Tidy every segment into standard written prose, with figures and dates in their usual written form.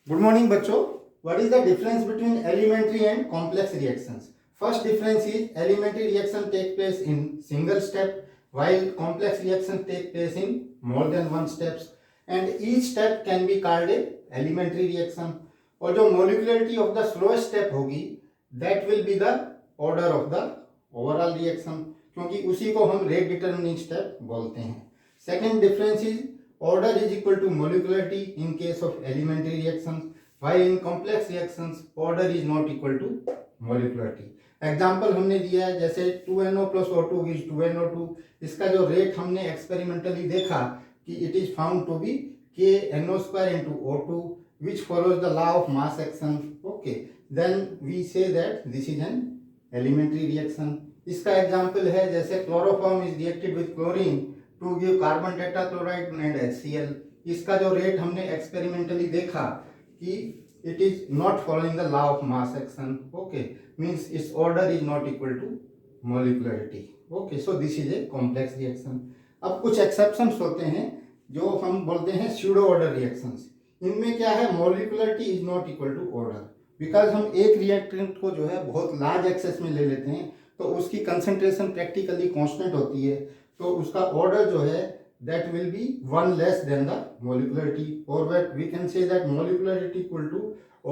Good morning, बच्चों. What is the difference between elementary and complex reactions? First difference is elementary reaction take place in single step, while complex reaction take place in more than one steps, and each step can be called a elementary reaction. और जो molecularity of the slowest step होगी, that will be the order of the overall reaction, क्योंकि उसी को हम rate determining step बोलते हैं. Second difference is order is equal to molecularity in case of elementary reactions, while in complex reactions order is not equal to molecularity. Example हमने दिया है, जैसे 2NO plus O2 is 2NO2. इसका जो rate हमने experimentally देखा कि it is found to be KNO square into O2, which follows the law of mass action. Okay, then we say that this is an elementary reaction. इसका example है, जैसे chloroform is reacted with chlorine to give carbon tetrachloride and HCl. इसका जो rate हमने experimentally देखा कि it is not following the law of mass action. Okay, means its order is not equal to molecularity. Okay, so this is a complex reaction. अब कुछ exceptions होते हैं जो हम बोलते हैं स्यूडो ऑर्डर रिएक्शंस. इनमें क्या है, molecularity is not equal to order, because हम एक रिएक्टेंट को जो है बहुत लार्ज एक्सेस में ले लेते हैं तो उसकी कंसंट्रेशन प्रैक्टिकली कांस्टेंट होती है, तो उसका ऑर्डर जो है that will be one less than the molecularity, or what we can say that molecularity equal to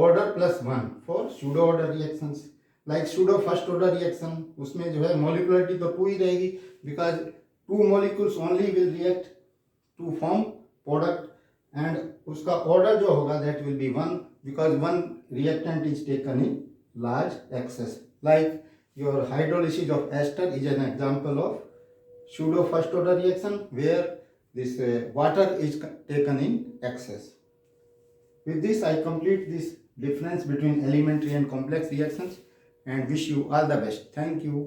order plus 1 for pseudo order reactions. Like pseudo first order reaction, उसमें जो है molecularity तो 2 ही रहेगी, because 2 molecules only will react to form product, and उसका order जो होगा that will be 1, because one reactant is taken in large excess. Like your hydrolysis of ester is an example of pseudo first order reaction where this water is taken in excess. With this I complete this difference between elementary and complex reactions and wish you all the best. Thank you.